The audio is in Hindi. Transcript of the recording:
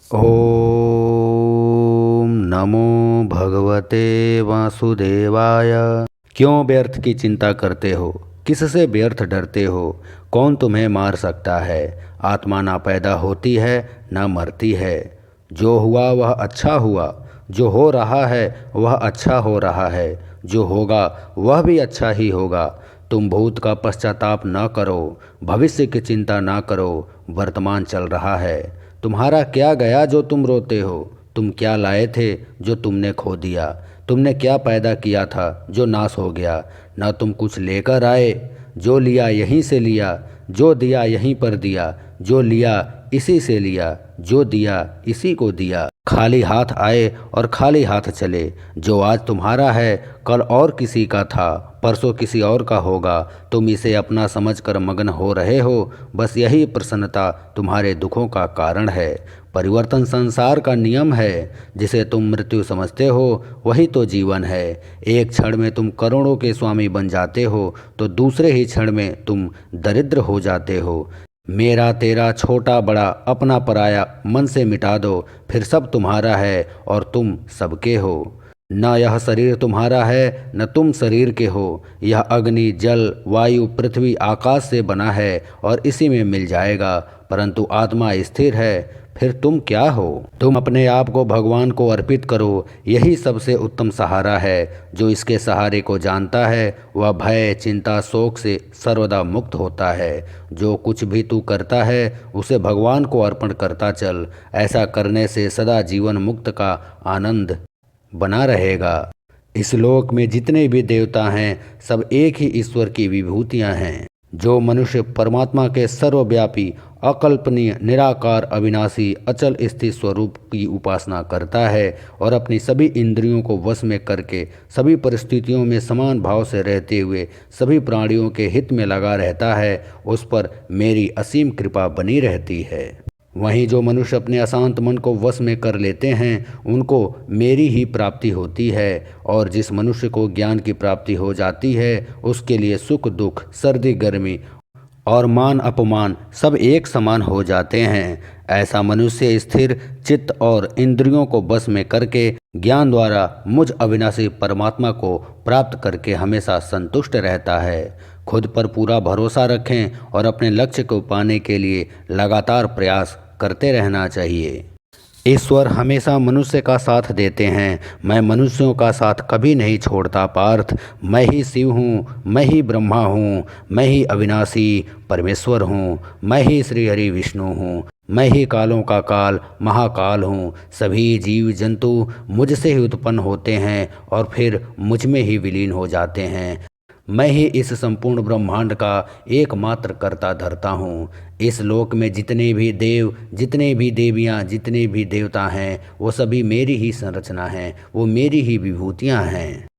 ओम नमो भगवते वासुदेवाय। क्यों व्यर्थ की चिंता करते हो? किससे व्यर्थ डरते हो? कौन तुम्हें मार सकता है? आत्मा ना पैदा होती है ना मरती है। जो हुआ वह अच्छा हुआ, जो हो रहा है वह अच्छा हो रहा है, जो होगा वह भी अच्छा ही होगा। तुम भूत का पश्चाताप न करो, भविष्य की चिंता ना करो। वर्तमान चल रहा है। तुम्हारा क्या गया जो तुम रोते हो? तुम क्या लाए थे जो तुमने खो दिया? तुमने क्या पैदा किया था जो नाश हो गया? ना तुम कुछ लेकर आए। जो लिया यहीं से लिया, जो दिया यहीं पर दिया, जो लिया इसी से लिया, जो दिया इसी को दिया। खाली हाथ आए और खाली हाथ चले। जो आज तुम्हारा है कल और किसी का था, परसों किसी और का होगा। तुम इसे अपना समझकर मग्न हो रहे हो। बस यही प्रसन्नता तुम्हारे दुखों का कारण है। परिवर्तन संसार का नियम है। जिसे तुम मृत्यु समझते हो वही तो जीवन है। एक क्षण में तुम करोड़ों के स्वामी बन जाते हो तो दूसरे ही क्षण में तुम दरिद्र हो जाते हो। मेरा तेरा छोटा बड़ा अपना पराया मन से मिटा दो, फिर सब तुम्हारा है और तुम सबके हो। न यह शरीर तुम्हारा है न तुम शरीर के हो। यह अग्नि जल वायु पृथ्वी आकाश से बना है और इसी में मिल जाएगा। परंतु आत्मा स्थिर है। फिर तुम क्या हो? तुम अपने आप को भगवान को अर्पित करो। यही सबसे उत्तम सहारा है। जो इसके सहारे को जानता है वह भय चिंता शोक से सर्वदा मुक्त होता है। जो कुछ भी तू करता है उसे भगवान को अर्पण करता चल। ऐसा करने से सदा जीवन मुक्त का आनंद बना रहेगा। इस लोक में जितने भी देवता हैं सब एक ही ईश्वर की विभूतियां हैं। जो मनुष्य परमात्मा के सर्वव्यापी अकल्पनीय निराकार अविनाशी अचल स्थित स्वरूप की उपासना करता है और अपनी सभी इंद्रियों को वश में करके सभी परिस्थितियों में समान भाव से रहते हुए सभी प्राणियों के हित में लगा रहता है, उस पर मेरी असीम कृपा बनी रहती है। वहीं जो मनुष्य अपने अशांत मन को वश में कर लेते हैं उनको मेरी ही प्राप्ति होती है। और जिस मनुष्य को ज्ञान की प्राप्ति हो जाती है उसके लिए सुख दुख सर्दी गर्मी और मान अपमान सब एक समान हो जाते हैं। ऐसा मनुष्य स्थिर चित्त और इंद्रियों को बस में करके ज्ञान द्वारा मुझ अविनाशी परमात्मा को प्राप्त करके हमेशा संतुष्ट रहता है। खुद पर पूरा भरोसा रखें और अपने लक्ष्य को पाने के लिए लगातार प्रयास करते रहना चाहिए। ईश्वर हमेशा मनुष्य का साथ देते हैं। मैं मनुष्यों का साथ कभी नहीं छोड़ता पार्थ। मैं ही शिव हूँ, मैं ही ब्रह्मा हूँ, मैं ही अविनाशी परमेश्वर हूँ, मैं ही श्री हरि विष्णु हूँ, मैं ही कालों का काल महाकाल हूँ। सभी जीव जंतु मुझसे ही उत्पन्न होते हैं और फिर मुझ में ही विलीन हो जाते हैं। मैं ही इस संपूर्ण ब्रह्मांड का एकमात्र कर्ता धर्ता हूँ। इस लोक में जितने भी देव जितने भी देवियाँ जितने भी देवता हैं वो सभी मेरी ही संरचना हैं, वो मेरी ही विभूतियाँ हैं।